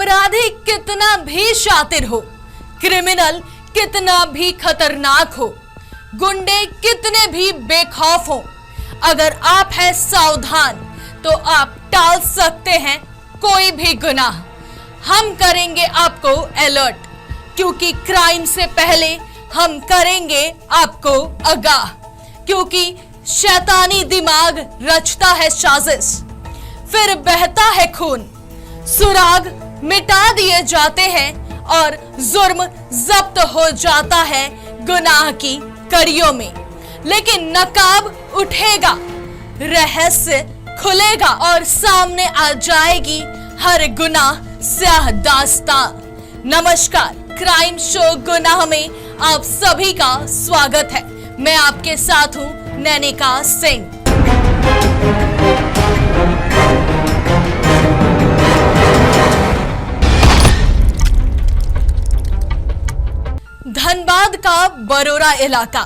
अपराधी कितना भी शातिर हो, क्रिमिनल कितना भी खतरनाक हो, गुंडे कितने भी बेखौफ हो, अगर आप हैं सावधान तो आप टाल सकते हैं कोई भी गुनाह। हम करेंगे आपको अलर्ट, क्योंकि क्राइम से पहले हम करेंगे आपको आगाह, क्योंकि शैतानी दिमाग रचता है साजिश, फिर बहता है खून, सुराग मिटा दिए जाते हैं और जुर्म जब्त हो जाता है गुनाह की कड़ियों में। लेकिन नकाब उठेगा, रहस्य खुलेगा और सामने आ जाएगी हर गुनाह स्याह दास्तां। नमस्कार, क्राइम शो गुनाह में आप सभी का स्वागत है। मैं आपके साथ हूं नैनिका सिंह। धनबाद का बरोरा इलाका,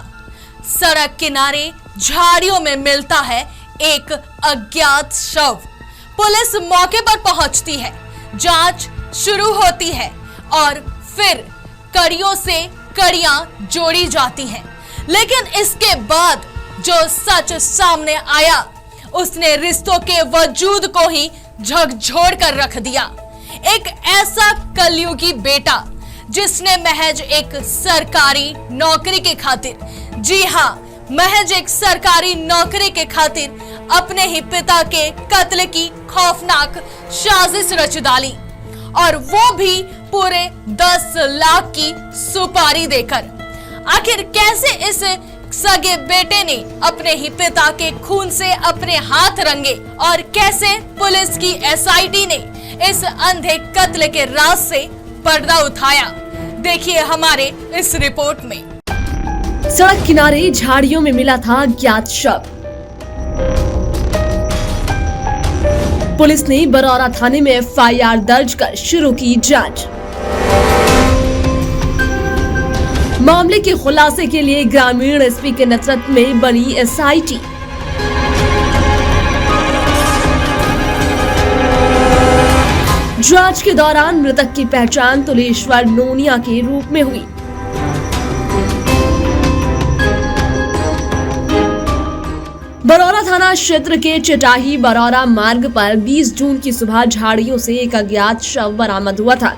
सड़क किनारे झाड़ियों में मिलता है एक अज्ञात शव। पुलिस मौके पर पहुंचती है, जांच शुरू होती है और फिर कड़ियों से कड़ियां जोड़ी जाती हैं। लेकिन इसके बाद जो सच सामने आया, उसने रिश्तों के वजूद को ही झकझोर कर रख दिया। एक ऐसा कलयुगी बेटा जिसने महज एक सरकारी नौकरी के खातिर, जी हां, महज एक सरकारी नौकरी के खातिर अपने ही पिता के कत्ल की खौफनाक साजिश रच डाली, और वो भी पूरे 10 लाख की सुपारी देकर। आखिर कैसे इस सगे बेटे ने अपने ही पिता के खून से अपने हाथ रंगे, और कैसे पुलिस की एसआईटी ने इस अंधे कत्ल के राज से पर्दा उठाया, देखिए हमारे इस रिपोर्ट में। सड़क किनारे झाड़ियों में मिला था अज्ञात शव। पुलिस ने बरौरा थाने में एफआईआर दर्ज कर शुरू की जांच। मामले के खुलासे के लिए ग्रामीण एसपी के नेतृत्व में बनी एसआईटी। जांच के दौरान मृतक की पहचान तुलेश्वर नोनिया के रूप में हुई। बरौरा थाना क्षेत्र के चटाही बरौरा मार्ग पर 20 जून की सुबह झाड़ियों से एक अज्ञात शव बरामद हुआ था।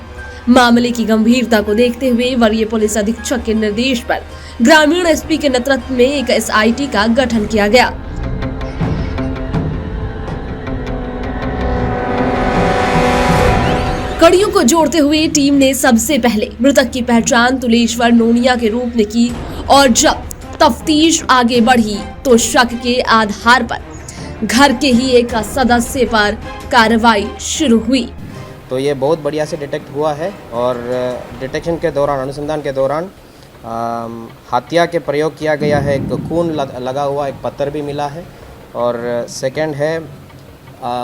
मामले की गंभीरता को देखते हुए वरीय पुलिस अधीक्षक के निर्देश पर ग्रामीण एसपी के नेतृत्व में एक एसआईटी का गठन किया गया। कड़ियों को जोड़ते हुए टीम ने सबसे पहले मृतक की पहचान तुलेश्वर नोनिया के रूप में की, और जब तफ्तीश आगे बढ़ी तो शक के आधार पर घर के ही एक सदस्य पर कार्रवाई शुरू हुई। तो ये बहुत बढ़िया से डिटेक्ट हुआ है, और डिटेक्शन के दौरान, अनुसंधान के दौरान हत्या के प्रयोग किया गया है। एक खून लगा हुआ एक पत्थर भी मिला है, और सेकंड है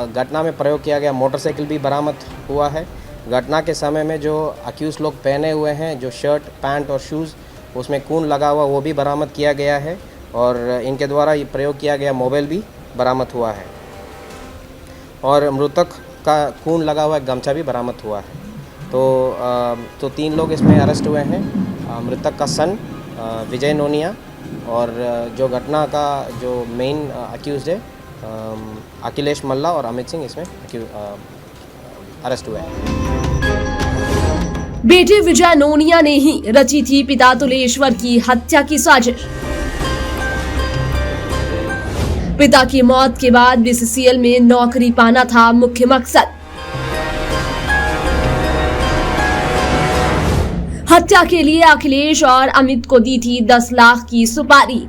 घटना में प्रयोग किया गया मोटरसाइकिल भी बरामद हुआ है। घटना के समय में जो अक्यूज लोग पहने हुए हैं, जो शर्ट, पैंट और शूज़, उसमें खून लगा हुआ वो भी बरामद किया गया है, और इनके द्वारा ये प्रयोग किया गया मोबाइल भी बरामद हुआ है, और मृतक का खून लगा हुआ गमछा भी बरामद हुआ है। तो 3 लोग इसमें अरेस्ट हुए हैं। मृतक का सन विजय नोनिया, और जो घटना का जो मेन अक्यूज है अखिलेश मल्ला और अमित सिंह, इसमें अरेस्ट हुए हैं। बेटे विजय नोनिया ने ही रची थी पिता तुलेश्वर की हत्या की साजिश। पिता की मौत के बाद बीसीसीएल में नौकरी पाना था मुख्य मकसद। हत्या के लिए अखिलेश और अमित को दी थी 10 लाख की सुपारी।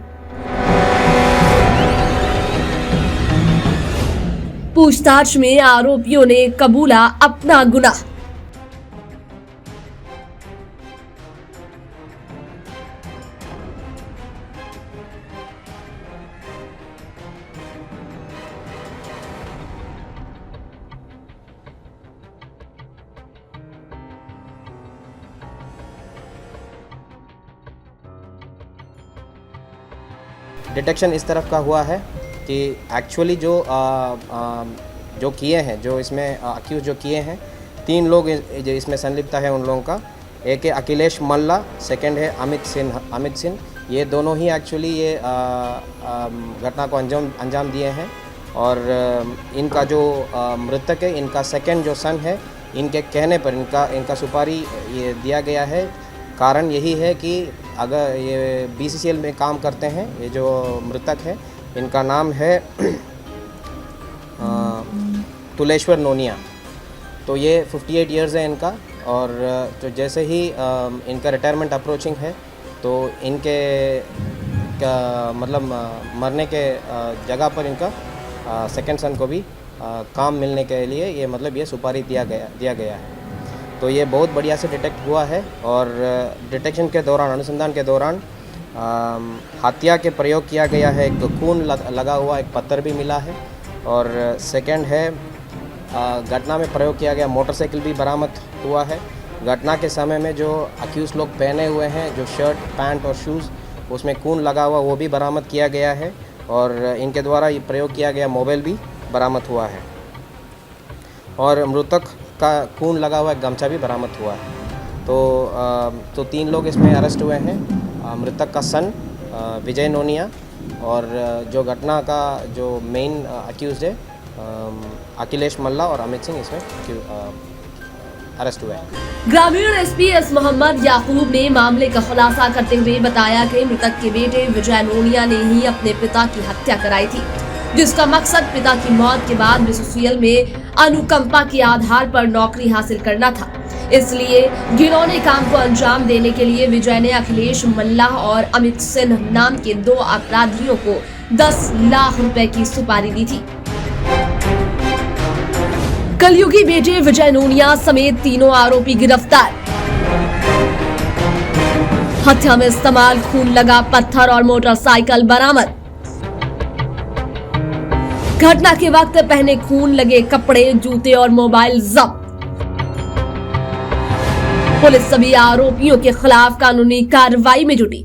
पूछताछ में आरोपियों ने कबूला अपना गुनाह। डिटेक्शन इस तरफ का हुआ है कि एक्चुअली जो किए हैं, जो इसमें अक्यूज जो किए हैं, तीन लोग जो इसमें संलिप्त है उन लोगों का, एक है अखिलेश मल्ला, सेकंड है अमित सिंह। ये दोनों ही एक्चुअली ये घटना को अंजाम दिए हैं। और इनका जो मृतक है, इनका सेकंड जो सन है, इनके कहने पर इनका सुपारी ये दिया गया है। कारण यही है कि अगर ये BCCL में काम करते हैं, ये जो मृतक है इनका नाम है तुलेश्वर नोनिया। तो ये 58 इयर्स है इनका। और तो जैसे ही इनका रिटायरमेंट अप्रोचिंग है तो इनके मतलब मरने के जगह पर इनका सेकंड सन को भी काम मिलने के लिए ये मतलब ये सुपारी दिया गया है। तो ये बहुत बढ़िया से डिटेक्ट हुआ है। और डिटेक्शन के दौरान, अनुसंधान के दौरान हत्या के प्रयोग किया गया है। एक खून लगा हुआ एक पत्थर भी मिला है। और सेकंड है घटना में प्रयोग किया गया मोटरसाइकिल भी बरामद हुआ है। घटना के समय में जो अक्यूज लोग पहने हुए हैं, जो शर्ट, पैंट और शूज़, उसमें खून लगा हुआ वो भी बरामद किया गया है। और इनके द्वारा ये प्रयोग किया गया मोबाइल भी बरामद हुआ है। और मृतक का खून लगा हुआ गमछा भी बरामद हुआ है। तो तीन लोग इसमें अरेस्ट हुए हैं। मृतक का सन विजय नोनिया और जो घटना का जो मेन अक्यूज है अखिलेश मल्ला और अमित सिंह इसमें अरेस्ट हुए हैं। ग्रामीण एसपी एस मोहम्मद याकूब ने मामले का खुलासा करते हुए बताया कि मृतक के बेटे विजय नोनिया ने ही अपने पिता की हत्या कराई थी, जिसका मकसद पिता की मौत के बाद BCCL में अनुकंपा के आधार पर नौकरी हासिल करना था। इसलिए घिनौने काम को अंजाम देने के लिए विजय ने अखिलेश मल्ला और अमित सिंह नाम के दो अपराधियों को 10 लाख रुपए की सुपारी दी थी। कलयुगी बेटे विजय नोनिया समेत तीनों आरोपी गिरफ्तार। हत्या में इस्तेमाल खून लगा पत्थर और मोटरसाइकिल बरामद। घटना के वक्त पहने खून लगे कपड़े, जूते और मोबाइल जब्त। पुलिस सभी आरोपियों के खिलाफ कानूनी कार्रवाई में जुटी।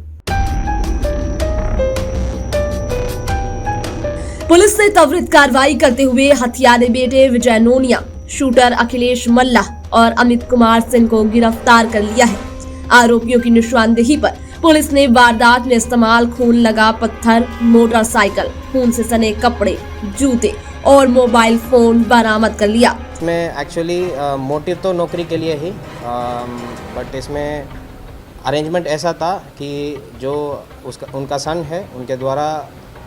पुलिस ने त्वरित कार्रवाई करते हुए हत्यारे बेटे विजय नोनिया, शूटर अखिलेश मल्ला और अमित कुमार सिंह को गिरफ्तार कर लिया है। आरोपियों की निशानदेही पर पुलिस ने वारदात में इस्तेमाल खून लगा पत्थर, मोटरसाइकिल, खून से सने कपड़े, जूते और मोबाइल फोन बरामद कर लिया। इसमें एक्चुअली मोटिव तो नौकरी के लिए ही, बट इसमें अरेंजमेंट ऐसा था कि जो उनका सन है उनके द्वारा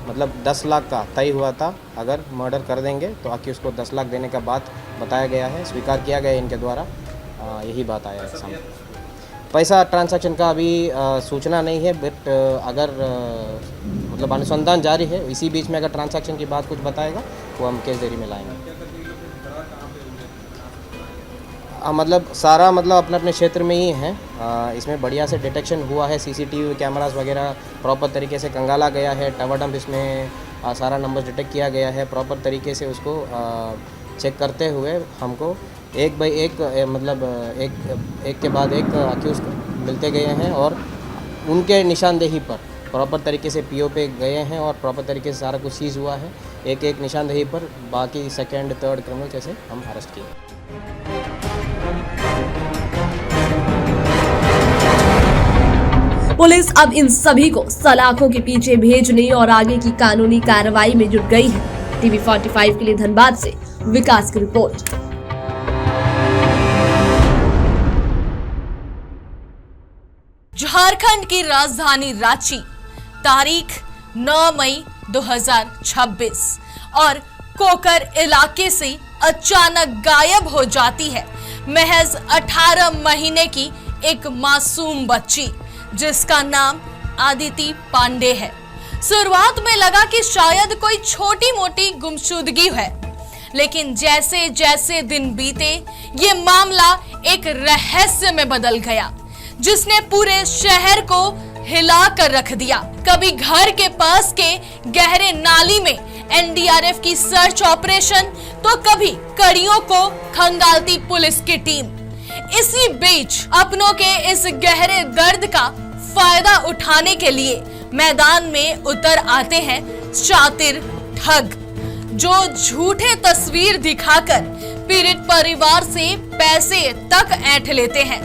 मतलब 10 लाख का तय हुआ था। अगर मर्डर कर देंगे तो आके उसको 10 लाख देने का बात बताया गया है, स्वीकार किया गया है इनके द्वारा। यही बात आया है सामने। पैसा ट्रांजैक्शन का अभी सूचना नहीं है, बट अगर मतलब अनुसंधान जारी है। इसी बीच में अगर ट्रांजैक्शन की बात कुछ बताएगा वो हम केस डेयरी में लाएंगे। मतलब सारा मतलब अपने अपने क्षेत्र में ही है। इसमें बढ़िया से डिटेक्शन हुआ है। CCTV कैमरास वगैरह प्रॉपर तरीके से कंगाला गया है। टावर डंप इसमें सारा नंबर डिटेक्ट किया गया है। प्रॉपर तरीके से उसको चेक करते हुए हमको एक बाई एक मतलब एक के बाद एक अक्यूज मिलते गए हैं। और उनके निशानदेही पर प्रॉपर तरीके से PO पे गए हैं और प्रॉपर तरीके से सारा कुछ सीज हुआ है। एक एक निशानदेही पर बाकी सेकेंड, थर्ड क्रिमिनल जैसे हम अरेस्ट किए। पुलिस अब इन सभी को सलाखों के पीछे भेजने और आगे की कानूनी कार्रवाई में जुट गई है। TV 45 के लिए धनबाद से विकास की रिपोर्ट। झारखंड की राजधानी रांची, तारीख 9 मई 2026 और कोकर इलाके से अचानक गायब हो जाती है महज 18 महीने की एक मासूम बच्ची, जिसका नाम आदिति पांडे है। शुरुआत में लगा कि शायद कोई छोटी मोटी गुमशुदगी है, लेकिन जैसे जैसे दिन बीते ये मामला एक रहस्य में बदल गया, जिसने पूरे शहर को हिला कर रख दिया। कभी घर के पास के गहरे नाली में NDRF की सर्च ऑपरेशन, तो कभी कड़ियों को खंगालती पुलिस की टीम। इसी बीच अपनों के इस गहरे दर्द का फायदा उठाने के लिए मैदान में उतर आते हैं शातिर ठग, जो झूठे तस्वीर दिखाकर पीड़ित परिवार से पैसे तक ऐंठ लेते हैं।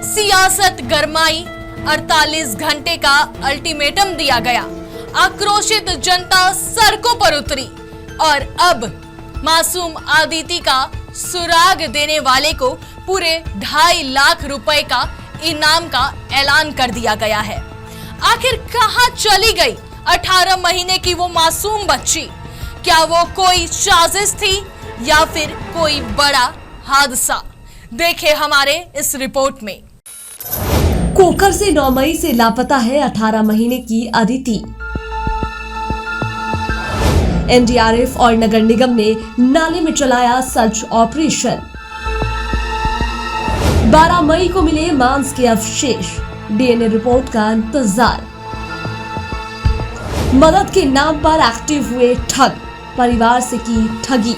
सियासत गरमाई, 48 घंटे का अल्टीमेटम दिया गया, आक्रोशित जनता सड़कों पर उतरी और अब मासूम आदिति का सुराग देने वाले को पूरे 2.5 लाख रुपए का इनाम का ऐलान कर दिया गया है। आखिर कहां चली गई 18 महीने की वो मासूम बच्ची? क्या वो कोई साजिश थी या फिर कोई बड़ा हादसा? देखें हमारे इस रिपोर्ट में। कोकर से 9 मई से लापता है 18 महीने की अदिति। एनडीआरएफ और नगर निगम ने नाले में चलाया सर्च ऑपरेशन। 12 मई को मिले मांस के अवशेष, डीएनए रिपोर्ट का इंतजार। मदद के नाम पर एक्टिव हुए ठग, परिवार से की ठगी।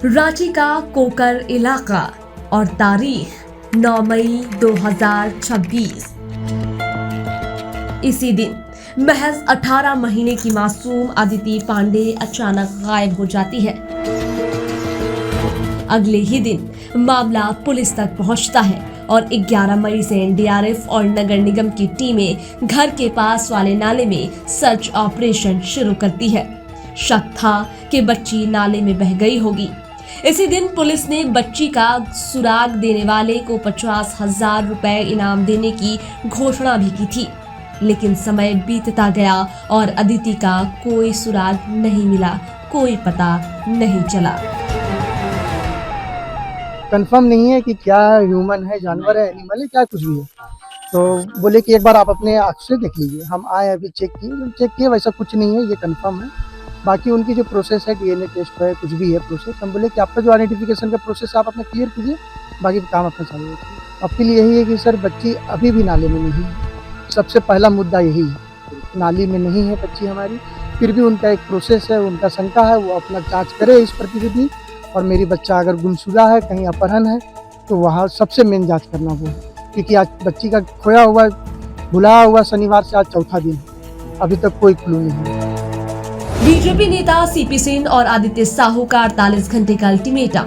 रांची का कोकर इलाका और तारीख 9 मई 2026। इसी दिन महज 18 महीने की मासूम अदिति पांडे अचानक गायब हो जाती है। अगले ही दिन मामला पुलिस तक पहुंचता है और 11 मई से एनडीआरएफ और नगर निगम की टीमें घर के पास वाले नाले में सर्च ऑपरेशन शुरू करती है। शक था कि बच्ची नाले में बह गई होगी। इसी दिन पुलिस ने बच्ची का सुराग देने वाले को 50,000 रुपए इनाम देने की घोषणा भी की थी, लेकिन समय बीतता गया और अदिति का कोई सुराग नहीं मिला, कोई पता नहीं चला। कंफर्म नहीं है कि क्या ह्यूमन है, जानवर है, एनिमल है, क्या कुछ भी है। तो बोले कि एक बार आप अपने आँख से देख लीजिए। हम आए, अभी चेक किए, वैसा कुछ नहीं है, ये कंफर्म है। बाकी उनकी जो प्रोसेस है, डीएनए टेस्ट है, कुछ भी है प्रोसेस, हम बोले कि आपका जो आइडेंटिफिकेशन का प्रोसेस है आप अपना क्लियर कीजिए, बाकी काम अपना चालू रखिए। आपके लिए यही है कि सर बच्ची अभी भी नाले में नहीं है, सबसे पहला मुद्दा यही है। नाली में नहीं है बच्ची हमारी, फिर भी उनका एक प्रोसेस है, उनका शंका है, वो अपना जांच करे इस प्रतिविधि। और मेरी बच्चा अगर गुमशुदा है, कहीं अपहरण है, तो वहाँ सबसे मेन जाँच करना वो, क्योंकि आज बच्ची का खोया हुआ, भुलाया हुआ शनिवार से आज चौथा दिन, अभी तक कोई क्लू नहीं है। बीजेपी नेता सीपी सिंह और आदित्य साहू का 48 घंटे का अल्टीमेटम।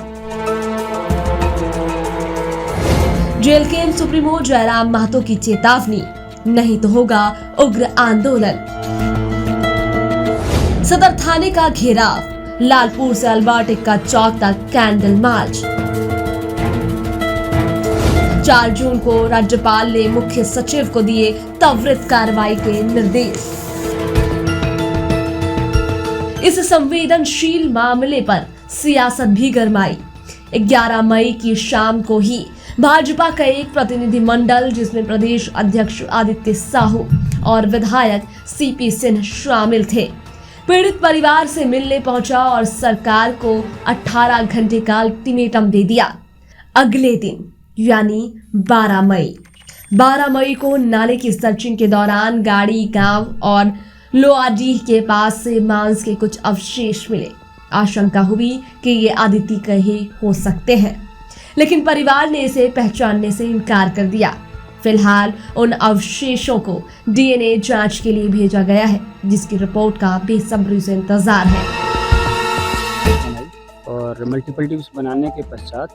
जेल के सुप्रीमो जयराम महतो की चेतावनी, नहीं तो होगा उग्र आंदोलन। सदर थाने का घेराव, लालपुर से अल्बर्ट एक्का चौक तक कैंडल मार्च। 4 जून को राज्यपाल ने मुख्य सचिव को दिए त्वरित कार्रवाई के निर्देश। इस संवेदनशील मामले पर सियासत भी गरमाई। 11 मई की शाम को ही भाजपा का एक प्रतिनिधिमंडल, जिसमें प्रदेश अध्यक्ष आदित्य साहू और विधायक सीपी सिंह शामिल थे, पीड़ित परिवार से मिलने पहुंचा और सरकार को 18 घंटे का अल्टीमेटम दे दिया। अगले दिन यानी 12 मई को नाले की सर्चिंग के दौरान गाड़ी गांव और लोआडीह के पास से मांस के कुछ अवशेष मिले। आशंका हुई कि ये आदिति के ही हो सकते हैं, लेकिन परिवार ने इसे पहचानने से इनकार कर दिया। फिलहाल उन अवशेषों को डीएनए जांच के लिए भेजा गया है, जिसकी रिपोर्ट का बेसब्री से इंतजार है। और मल्टीपल टिप्स बनाने के पश्चात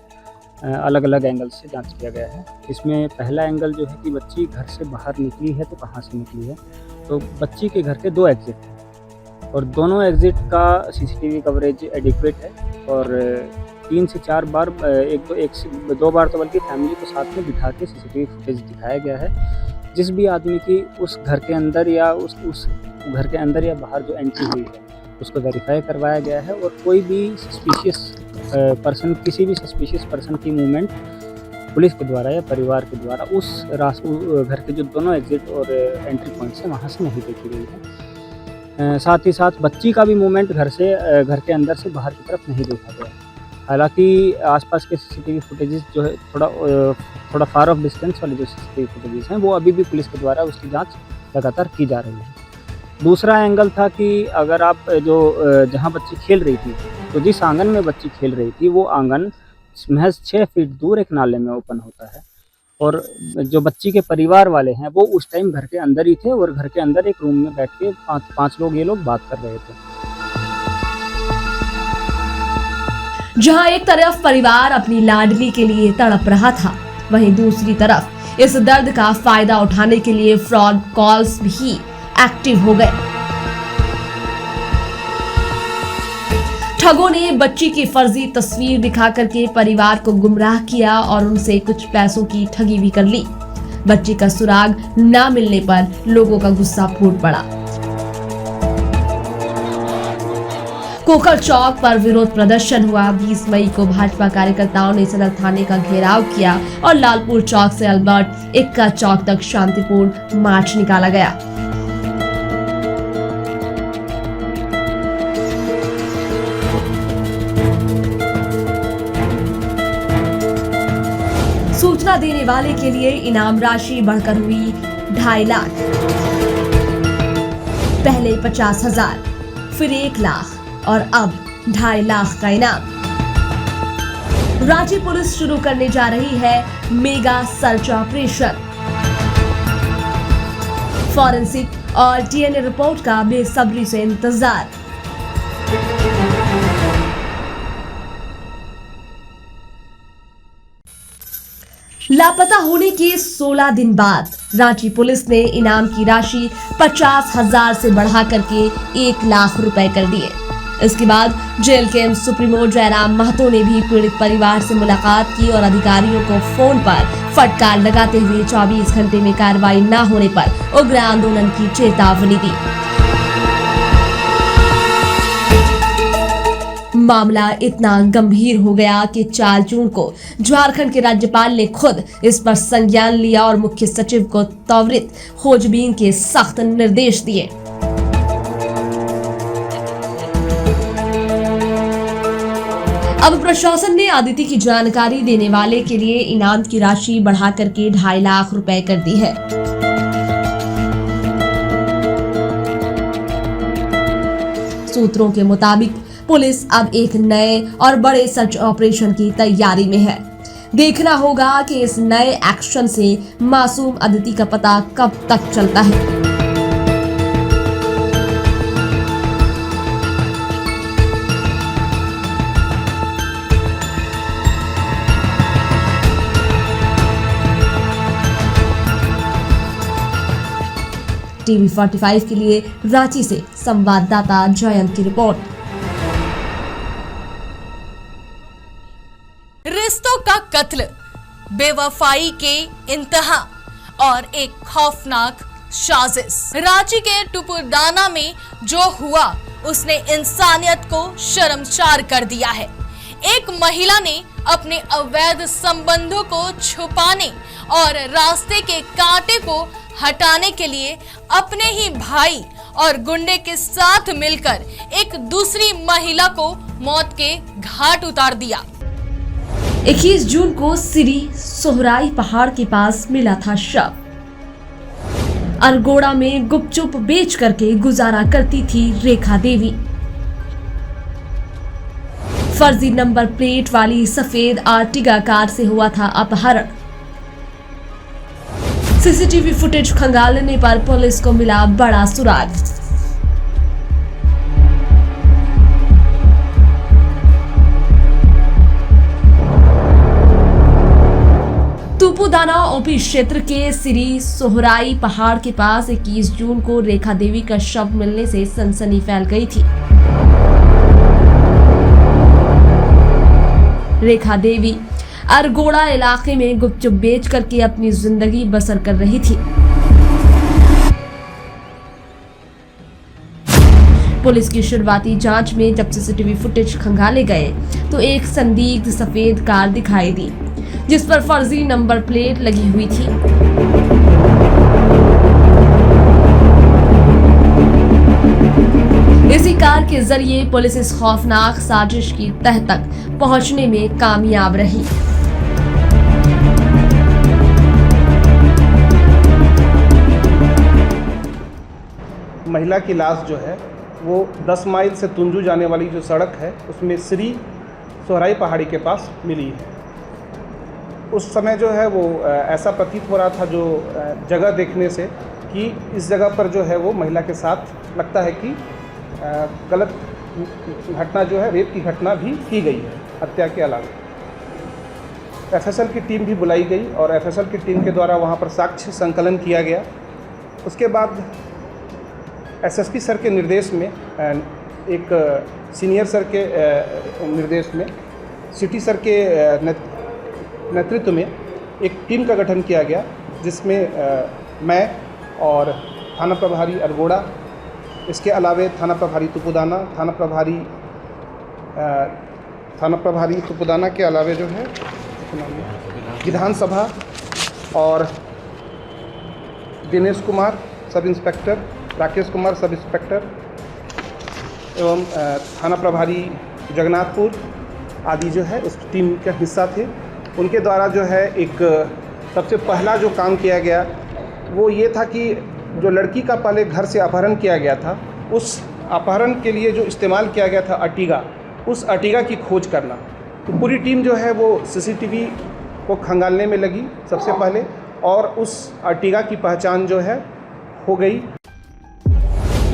अलग अलग एंगल से जांच किया गया है। इसमें पहला एंगल जो है कि बच्ची घर से बाहर निकली है तो कहाँ से निकली है। तो बच्ची के घर के 2 एग्जिट हैं और दोनों एग्जिट का सीसीटीवी कवरेज एडिक्वेट है और 3 से 4 बार, एक से 2 बार तो बल्कि फैमिली को साथ में बिठा के सीसीटीवी फुटेज दिखाया गया है। जिस भी आदमी की उस घर के अंदर या उस घर के अंदर या बाहर जो एंट्री हुई है उसको वेरीफाई करवाया गया है और कोई भी सस्पिशियस पर्सन, किसी भी सस्पिशियस पर्सन की मूवमेंट पुलिस के द्वारा या परिवार के द्वारा उस घर के जो दोनों एग्जिट और एंट्री पॉइंट्स हैं वहाँ से नहीं देखी गई है। साथ ही साथ बच्ची का भी मूवमेंट घर के अंदर से बाहर की तरफ नहीं देखा गया। हालांकि आसपास के सीसीटीवी फुटेजेस जो है थोड़ा फार ऑफ डिस्टेंस वाले जो सीसीटीवी फुटेजेस हैं वो अभी भी पुलिस के द्वारा उसकी जांच लगातार की जा रही है। दूसरा एंगल था कि अगर आप जहाँ बच्ची खेल रही थी, तो जिस आंगन में बच्ची खेल रही थी वो आंगन महज 6 फीट दूर एक नाले में ओपन होता है। और जो बच्ची के परिवार वाले हैं वो उस टाइम घर के अंदर ही थे और घर के अंदर एक रूम में बैठ के पांच लोग ये लोग बात कर रहे थे। जहां एक तरफ परिवार अपनी लाडली के लिए तड़प रहा था, वहीं दूसरी तरफ इस दर्द का फायदा उठाने के लिए फ्रॉड कॉल्स भी एक्टिव हो गए। ठगों ने बच्ची की फर्जी तस्वीर दिखा करके परिवार को गुमराह किया और उनसे कुछ पैसों की ठगी भी कर ली। बच्ची का सुराग न मिलने पर लोगों का गुस्सा फूट पड़ा। कोकर चौक पर विरोध प्रदर्शन हुआ। 20 मई को भाजपा कार्यकर्ताओं ने सदर थाने का घेराव किया और लालपुर चौक से अल्बर्ट इक्का चौक तक शांतिपूर्ण मार्च निकाला गया। सूचना देने वाले के लिए इनाम राशि बढ़कर हुई 2.5 लाख, पहले 50,000, फिर 1 लाख और अब 2.5 लाख का इनाम। रांची पुलिस शुरू करने जा रही है मेगा सर्च ऑपरेशन। फॉरेंसिक और डीएनए रिपोर्ट का बेसब्री से इंतजार। लापता होने के 16 दिन बाद रांची पुलिस ने इनाम की राशि 50,000 से बढ़ा करके 1 लाख रुपए कर दिए। इसके बाद जेल के सुप्रीमो जयराम महतो ने भी पीड़ित परिवार से मुलाकात की और अधिकारियों को फोन पर फटकार लगाते हुए 24 घंटे में कार्रवाई न होने पर उग्र आंदोलन की चेतावनी दी। मामला इतना गंभीर हो गया कि 4 जून को झारखंड के राज्यपाल ने खुद इस पर संज्ञान लिया और मुख्य सचिव को त्वरित खोजबीन के सख्त निर्देश दिए। अब प्रशासन ने आदित्य की जानकारी देने वाले के लिए इनाम की राशि बढ़ा करके 2.5 लाख रुपए कर दी है। सूत्रों के मुताबिक पुलिस अब एक नए और बड़े सर्च ऑपरेशन की तैयारी में है। देखना होगा कि इस नए एक्शन से मासूम आदित्य का पता कब तक चलता है। टीवी 45 के लिए रांची से संवाददाता जयंत की रिपोर्ट। रिश्तों का कत्ल, बेवफाई के इंतहा और एक खौफनाक साजिश। रांची के टुपुरदाना में जो हुआ उसने इंसानियत को शर्मसार कर दिया है। एक महिला ने अपने अवैध संबंधों को छुपाने और रास्ते के कांटे को हटाने के लिए अपने ही भाई और गुंडे के साथ मिलकर एक दूसरी महिला को मौत के घाट उतार दिया। 21 जून को सिरी सोहराई पहाड़ के पास मिला था शव। अरगोड़ा में गुपचुप बेच करके गुजारा करती थी रेखा देवी। फर्जी नंबर प्लेट वाली सफेद आर्टिगा कार से हुआ था अपहरण। सीसीटीवी फुटेज खंगालने पर पुलिस को मिला बड़ा सुराग। तुपुदाना ओपी क्षेत्र के सिरी सोहराई पहाड़ के पास 21 जून को रेखा देवी का शव मिलने से सनसनी फैल गई थी। रेखा देवी अरगोड़ा इलाके में गुपचुप बेच करके अपनी जिंदगी बसर कर रही थी। पुलिस की शुरुआती जांच में जब सीसीटीवी फुटेज खंगाले गए तो एक संदिग्ध सफेद कार दिखाई दी जिस पर फर्जी नंबर प्लेट लगी हुई थी। इसी कार के जरिए पुलिस इस खौफनाक साजिश की तह तक पहुंचने में कामयाब रही। महिला की लाश जो है वो 10 माइल से तुंजू जाने वाली जो सड़क है उसमें श्री सोहराई पहाड़ी के पास मिली है। उस समय जो है वो ऐसा प्रतीत हो रहा था जो जगह देखने से कि इस जगह पर जो है वो महिला के साथ लगता है कि गलत घटना जो है, रेप की घटना भी की गई है हत्या के अलावा। एफएसएल की टीम भी बुलाई गई और एफएसएल की टीम के द्वारा वहाँ पर साक्ष्य संकलन किया गया। उसके बाद एसएसपी सर के निर्देश में, एक सीनियर सर के निर्देश में, सिटी सर के नेतृत्व में एक टीम का गठन किया गया, जिसमें मैं और थाना प्रभारी अरगोड़ा, इसके अलावे थाना प्रभारी तुपुदाना, थाना प्रभारी तुपुदाना के अलावे जो है विधानसभा और Dinesh Kumar sub inspector, Rakesh Kumar sub inspector एवं थाना प्रभारी जगन्नाथपुर आदि जो है उस टीम का हिस्सा थे। उनके द्वारा जो है एक सबसे पहला जो काम किया गया वो ये था कि जो लड़की का पहले घर से अपहरण किया गया था, उस अपहरण के लिए जो इस्तेमाल किया गया था अर्टिगा, उस अर्टिगा की खोज करना। तो पूरी टीम जो है वो सीसीटीवी को खंगालने में लगी सबसे पहले, और उस अर्टिगा की पहचान जो है हो गई।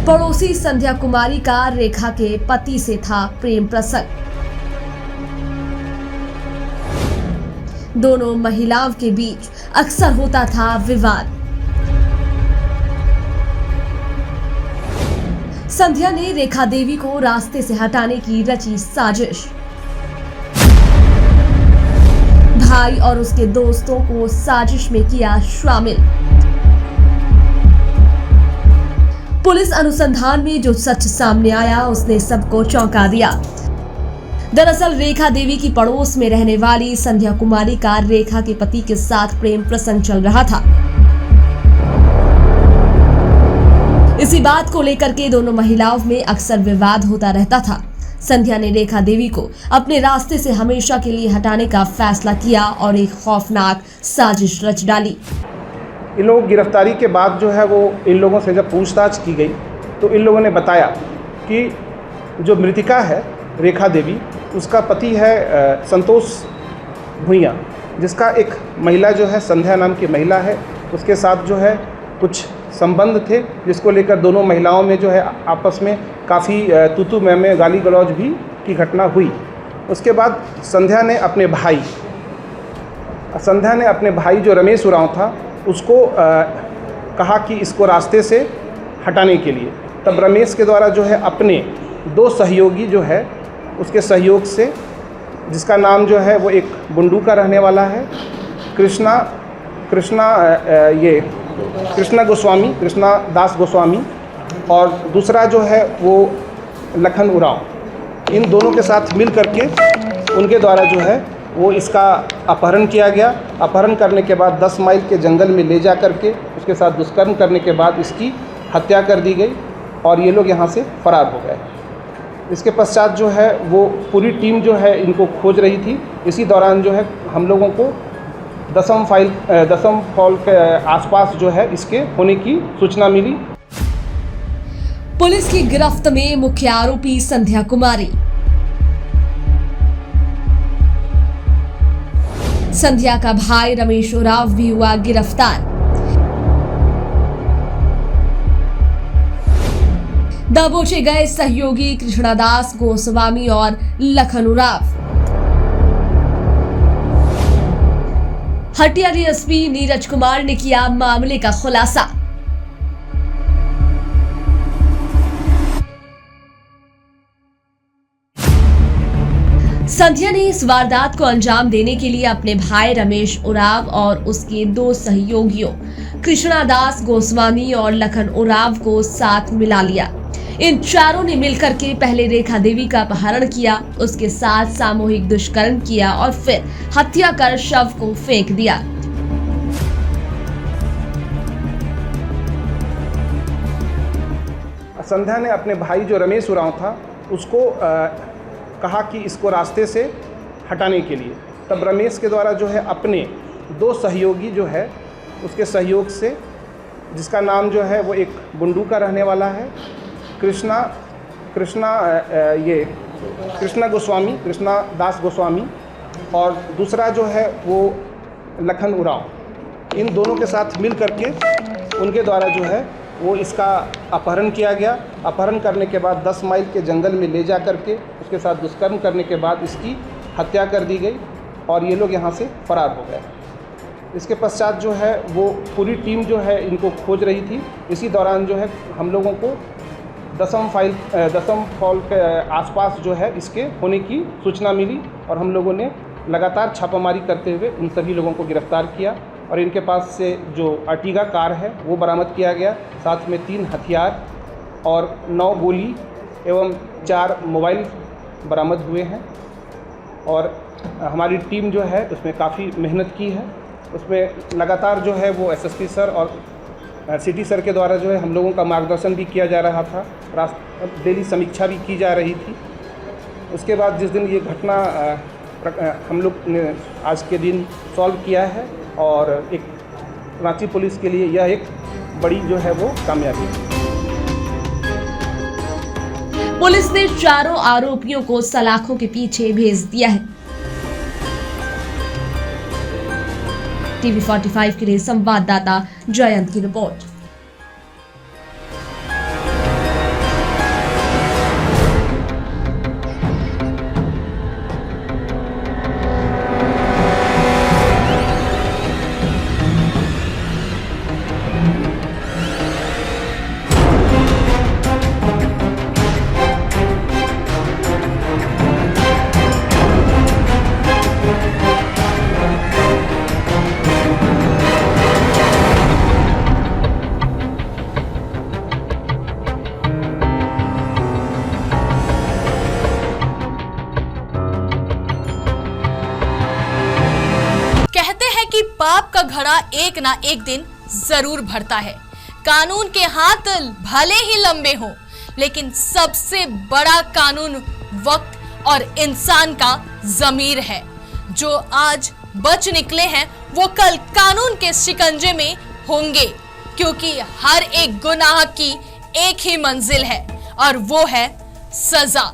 पड़ोसी संध्या कुमारी का रेखा के पति से था प्रेम प्रसंग। दोनों महिलाओं के बीच अक्सर होता था विवाद। संध्या ने रेखा देवी को रास्ते से हटाने की रची साजिश। भाई और उसके दोस्तों को साजिश में किया शामिल। पुलिस अनुसंधान में जो सच सामने आया उसने सबको चौंका दिया। दरअसल रेखा देवी की पड़ोस में रहने वाली संध्या कुमारी का रेखा के पति के साथ प्रेम प्रसंग चल रहा था। इसी बात को लेकर के दोनों महिलाओं में अक्सर विवाद होता रहता था। संध्या ने रेखा देवी को अपने रास्ते से हमेशा के लिए हटाने का फैसला किया और एक खौफनाक साजिश रच डाली। इन लोगों की गिरफ्तारी के बाद जो है वो इन लोगों से जब पूछताछ की गई तो इन लोगों ने बताया कि जो मृतिका है रेखा देवी, उसका पति है संतोष भुइयाँ, जिसका एक महिला जो है संध्या नाम की महिला है, उसके साथ जो है कुछ संबंध थे, जिसको लेकर दोनों महिलाओं में जो है आपस में काफ़ी तू में गाली गलौज भी की घटना हुई। उसके बाद संध्या ने अपने भाई जो रमेश उरांव था उसको कहा कि इसको रास्ते से हटाने के लिए। तब रमेश के द्वारा जो है अपने दो सहयोगी जो है उसके सहयोग से, जिसका नाम जो है वो एक बुंडू का रहने वाला है, कृष्णा दास गोस्वामी, और दूसरा जो है वो लखन उरांव, इन दोनों के साथ मिल करके उनके द्वारा जो है वो इसका अपहरण किया गया। अपहरण करने के बाद 10 माइल के जंगल में ले जा करके उसके साथ दुष्कर्म करने के बाद इसकी हत्या कर दी गई और ये लोग यहाँ से फरार हो गए। इसके पश्चात जो है वो पूरी टीम जो है इनको खोज रही थी। इसी दौरान जो है हम लोगों को दसम फॉल के आसपास जो है इसके होने की सूचना मिली। पुलिस की गिरफ्त में मुख्य आरोपी संध्या कुमारी। संध्या का भाई रमेश उरांव भी हुआ गिरफ्तार। दबोचे गए सहयोगी कृष्णदास गोस्वामी और लखन उरांव। हटिया डीएसपी नीरज कुमार ने किया मामले का खुलासा। संध्या ने इस वारदात को अंजाम देने के लिए अपने भाई रमेश उरांव और उसके दो सहयोगियों कृष्णदास गोस्वामी और लखन उरांव को साथ मिला लिया। इन चारों ने मिलकर के पहले रेखा देवी का अपहरण किया, उसके साथ सामूहिक दुष्कर्म किया और फिर हत्या कर शव को फेंक दिया। संध्या ने अपने भाई जो रमेश उरांव था उसको कहा कि इसको रास्ते से हटाने के लिए। तब रमेश के द्वारा जो है अपने दो सहयोगी जो है उसके सहयोग से, जिसका नाम जो है वो एक बुंडू का रहने वाला है, कृष्णा दास गोस्वामी और दूसरा जो है वो लखन उराव, इन दोनों के साथ मिल करके उनके द्वारा जो है वो इसका अपहरण किया गया। अपहरण करने के बाद 10 माइल के जंगल में ले जा करके उसके साथ दुष्कर्म करने के बाद इसकी हत्या कर दी गई और ये लोग यहाँ से फरार हो गए। इसके पश्चात जो है वो पूरी टीम जो है इनको खोज रही थी। इसी दौरान जो है हम लोगों को दसम फॉल के आसपास जो है इसके होने की सूचना मिली और हम लोगों ने लगातार छापामारी करते हुए इन सभी लोगों को गिरफ्तार किया और इनके पास से जो अर्टिगा कार है वो बरामद किया गया, साथ में 3 हथियार और 9 गोली एवं 4 मोबाइल बरामद हुए हैं। और हमारी टीम जो है उसमें काफ़ी मेहनत की है। उसमें लगातार जो है वो एसएसपी सर और सिटी सर के द्वारा जो है हम लोगों का मार्गदर्शन भी किया जा रहा था, डेली समीक्षा भी की जा रही थी। उसके बाद जिस दिन ये घटना हम लोग ने आज के दिन सॉल्व किया है और एक रांची पुलिस के लिए यह एक बड़ी जो है वो कामयाबी है। पुलिस ने चारों आरोपियों को सलाखों के पीछे भेज दिया है। टीवी 45 के लिए संवाददाता जयंत की रिपोर्ट। कि पाप का घड़ा एक ना एक दिन जरूर भरता है। कानून के हाथ भले ही लंबे हों, लेकिन सबसे बड़ा कानून वक्त और इंसान का ज़मीर है। जो आज बच निकले हैं वो कल कानून के शिकंजे में होंगे, क्योंकि हर एक गुनाह की एक ही मंजिल है और वो है सजा।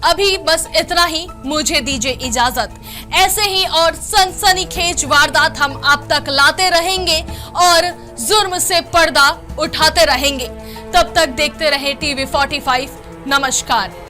अभी बस इतना ही, मुझे दीजिए इजाजत। ऐसे ही और सनसनीखेज वारदात हम आप तक लाते रहेंगे और जुर्म से पर्दा उठाते रहेंगे। तब तक देखते रहे टीवी 45। नमस्कार।